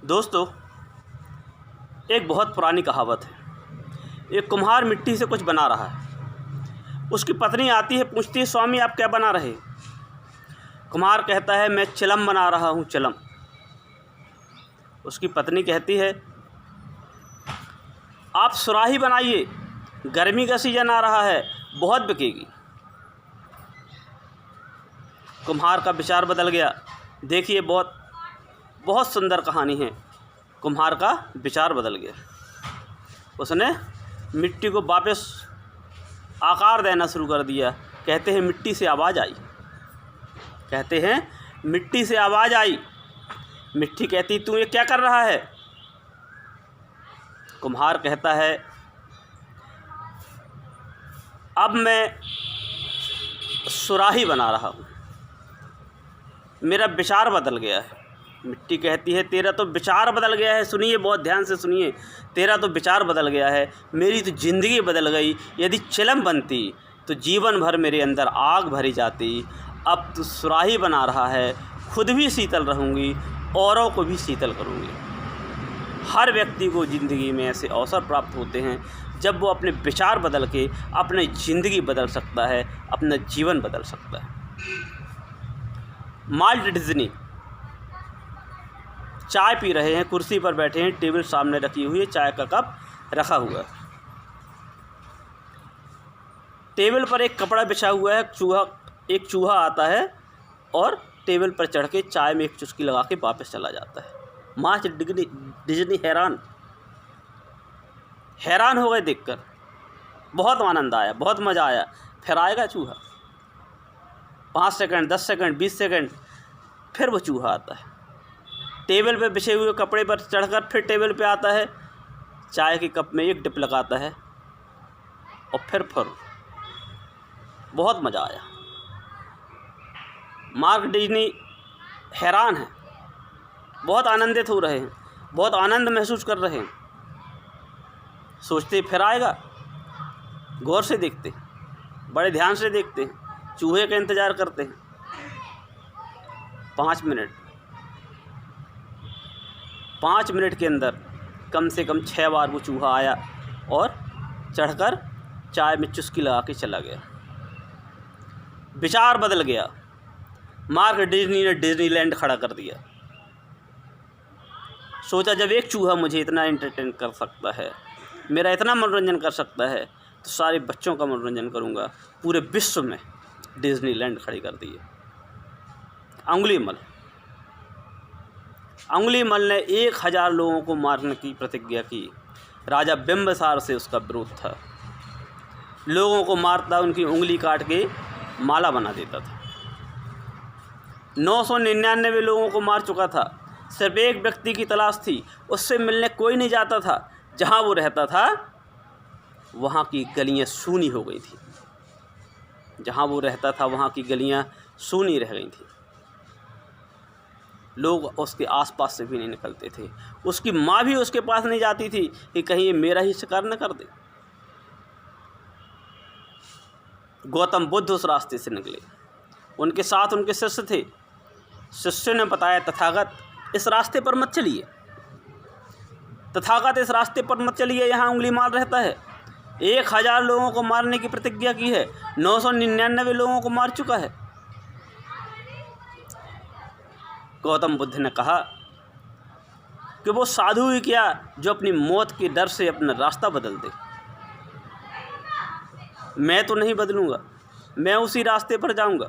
दोस्तों, एक बहुत पुरानी कहावत है। एक कुम्हार मिट्टी से कुछ बना रहा है। उसकी पत्नी आती है, पूछती है, स्वामी आप क्या बना रहे? कुम्हार कहता है, मैं चिलम बना रहा हूँ, चिलम। उसकी पत्नी कहती है, आप सुराही बनाइए, गर्मी का सीजन आ रहा है, बहुत बिकेगी। कुम्हार का विचार बदल गया। देखिए, बहुत सुंदर कहानी है। कुम्हार का विचार बदल गया। उसने मिट्टी को वापस आकार देना शुरू कर दिया। कहते हैं मिट्टी से आवाज़ आई। कहते हैं मिट्टी से आवाज़ आई। मिट्टी कहती, तू ये क्या कर रहा है? कुम्हार कहता है, अब मैं सुराही बना रहा हूँ, मेरा विचार बदल गया है। मिट्टी कहती है, तेरा तो विचार बदल गया है। सुनिए, बहुत ध्यान से सुनिए। तेरा तो विचार बदल गया है, मेरी तो ज़िंदगी बदल गई। यदि चिलम बनती तो जीवन भर मेरे अंदर आग भरी जाती। अब तो सुराही बना रहा है, खुद भी शीतल रहूँगी, औरों को भी शीतल करूँगी। हर व्यक्ति को ज़िंदगी में ऐसे अवसर प्राप्त होते हैं जब वो अपने विचार बदल के अपनी ज़िंदगी बदल सकता है, अपना जीवन बदल सकता है। वाल्ट डिज्नी चाय पी रहे हैं, कुर्सी पर बैठे हैं, टेबल सामने रखी हुई है, चाय का कप रखा हुआ है। टेबल पर एक कपड़ा बिछा हुआ है। एक चूहा आता है और टेबल पर चढ़ के चाय में एक चुस्की लगा के वापस चला जाता है। वाल्ट डिज्नी हैरान हो गए देखकर। बहुत आनंद आया, बहुत मज़ा आया। फिर आएगा चूहा। 5 सेकंड, 10 सेकंड, 20 सेकंड, फिर वो चूहा आता है। टेबल पे बिछे हुए कपड़े पर चढ़कर फिर टेबल पे आता है, चाय के कप में एक डिप लगाता है और फिर बहुत मज़ा आया। वाल्ट डिज्नी हैरान है, बहुत आनंदित हो रहे हैं, बहुत आनंद महसूस कर रहे हैं। सोचते फिर आएगा। गौर से देखते, बड़े ध्यान से देखते हैं, चूहे का इंतज़ार करते हैं। 5 मिनट के अंदर कम से कम 6 बार वो चूहा आया और चढ़कर चाय में चुस्की लगा के चला गया। विचार बदल गया। वाल्ट डिज्नी ने डिज्नीलैंड खड़ा कर दिया। सोचा, जब एक चूहा मुझे इतना एंटरटेन कर सकता है, मेरा इतना मनोरंजन कर सकता है, तो सारे बच्चों का मनोरंजन करूँगा। पूरे विश्व में डिज्नीलैंड खड़ी कर दी है। अंगुलीमल ने 1000 लोगों को मारने की प्रतिज्ञा की। राजा बिंबिसार से उसका विरोध था। लोगों को मारता, उनकी उंगली काट के माला बना देता था। 999 लोगों को मार चुका था। सिर्फ एक व्यक्ति की तलाश थी, उससे मिलने कोई नहीं जाता था। जहाँ वो रहता था वहाँ की गलियाँ सूनी हो गई थी। जहाँ वो रहता था वहाँ की गलियाँ सूनी रह गई थी। लोग उसके आसपास से भी नहीं निकलते थे। उसकी माँ भी उसके पास नहीं जाती थी कि कहीं ये मेरा ही शिकार न कर दे। गौतम बुद्ध उस रास्ते से निकले। उनके साथ उनके शिष्य थे। शिष्य ने बताया, तथागत इस रास्ते पर मत चलिए, तथागत इस रास्ते पर मत चलिए, यहाँ अंगुलीमाल रहता है। 1000 लोगों को मारने की प्रतिज्ञा की है, 999 लोगों को मार चुका है। गौतम बुद्ध ने कहा कि वो साधु ही क्या जो अपनी मौत के डर से अपना रास्ता बदल दे। मैं तो नहीं बदलूंगा, मैं उसी रास्ते पर जाऊंगा।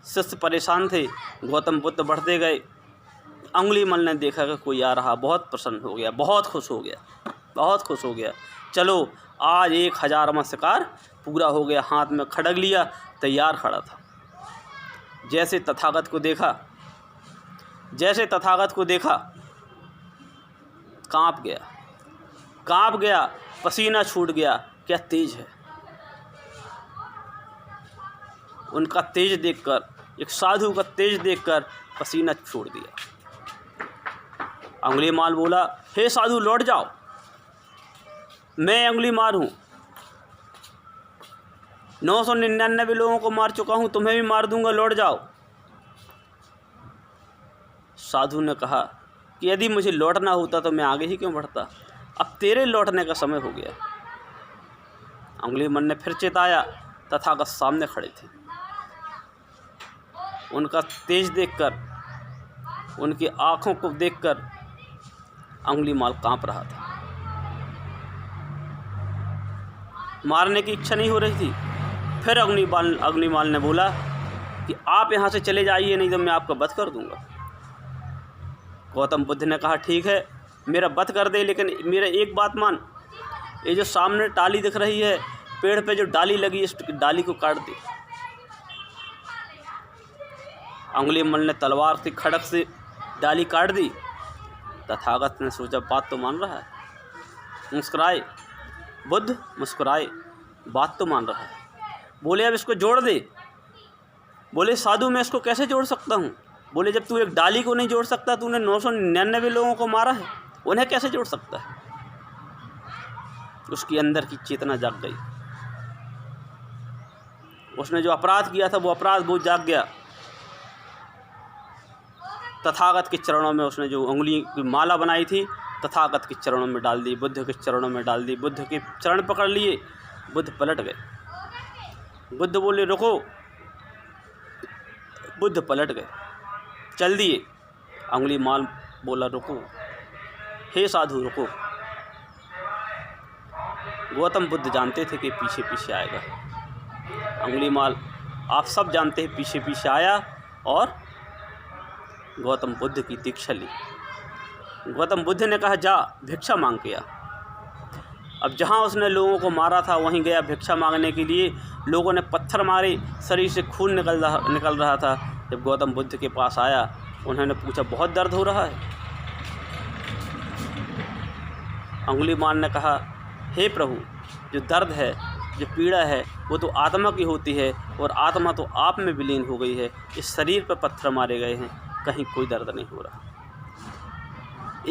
शिष्य परेशान थे। गौतम बुद्ध बढ़ते गए। अंगुलीमल ने देखा कि कोई आ रहा, बहुत प्रसन्न हो गया, बहुत खुश हो गया। चलो, आज 1000वां शिकार पूरा हो गया। हाथ में खड़ग लिया, तैयार खड़ा था। जैसे तथागत को देखा, कांप गया, पसीना छूट गया। क्या तेज है! उनका तेज देखकर, एक साधु का तेज देखकर पसीना छोड़ दिया। अंगुलीमाल बोला, हे साधु, लौट जाओ, मैं अंगुलीमाल हूँ। 999 लोगों को मार चुका हूँ, तुम्हें भी मार दूंगा, लौट जाओ। साधु ने कहा कि यदि मुझे लौटना होता तो मैं आगे ही क्यों बढ़ता, अब तेरे लौटने का समय हो गया। अंगुलीमाल ने फिर चेताया। तथागत सामने खड़े थे। उनका तेज देखकर, उनकी आँखों को देखकर अंगुलीमाल काँप रहा था। मारने की इच्छा नहीं हो रही थी। फिर अंगुलीमाल ने बोला कि आप यहाँ से चले जाइए, नहीं तो मैं आपका वध कर दूंगा। गौतम बुद्ध ने कहा ठीक है, मेरा वध कर दे, लेकिन मेरा एक बात मान, ये जो सामने डाली दिख रही है, पेड़ पे जो डाली लगी, इस डाली को काट दे। अंगुलीमाल ने तलवार से खड़क से डाली काट दी। तथागत ने सोचा बात तो मान रहा है, मुस्कुराए। बुद्ध मुस्कुराए, बात तो मान रहा है। बोले अब इसको जोड़ दे। बोले साधु मैं इसको कैसे जोड़ सकता हूँ। बोले जब तू एक डाली को नहीं जोड़ सकता, तूने 999 लोगों को मारा है, उन्हें कैसे जोड़ सकता है। उसकी अंदर की चेतना जाग गई। उसने जो अपराध किया था वो अपराध वो जाग गया। तथागत के चरणों में उसने जो उंगली की माला बनाई थी, तथागत के चरणों में डाल दी, बुद्ध के चरणों में डाल दी। बुद्ध के चरण पकड़ लिए, बुद्ध पलट गए। बुद्ध बोले रुको, बुद्ध पलट गए, चल दिए। अंगुलीमाल बोला रुको, हे साधु रुको। गौतम बुद्ध जानते थे कि पीछे पीछे आएगा। अंगुलीमाल आप सब जानते हैं पीछे पीछे आया और गौतम बुद्ध की दीक्षा ली। गौतम बुद्ध ने कहा जा भिक्षा मांग के आ। अब जहाँ उसने लोगों को मारा था वहीं गया भिक्षा मांगने के लिए। लोगों ने पत्थर मारे, शरीर से खून निकल रहा था। जब गौतम बुद्ध के पास आया, उन्होंने पूछा बहुत दर्द हो रहा है। अंगुलीमाल ने कहा हे प्रभु, जो दर्द है, जो पीड़ा है, वो तो आत्मा की होती है और आत्मा तो आप में विलीन हो गई है। इस शरीर पर पत्थर मारे गए हैं, कहीं कोई दर्द नहीं हो रहा।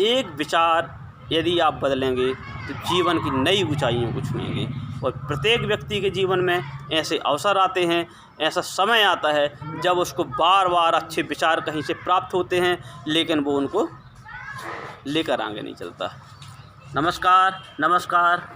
एक विचार यदि आप बदलेंगे तो जीवन की नई ऊंचाइयों को छुएंगे। और प्रत्येक व्यक्ति के जीवन में ऐसे अवसर आते हैं, ऐसा समय आता है जब उसको बार बार अच्छे विचार कहीं से प्राप्त होते हैं, लेकिन वो उनको लेकर आगे नहीं चलता। नमस्कार नमस्कार।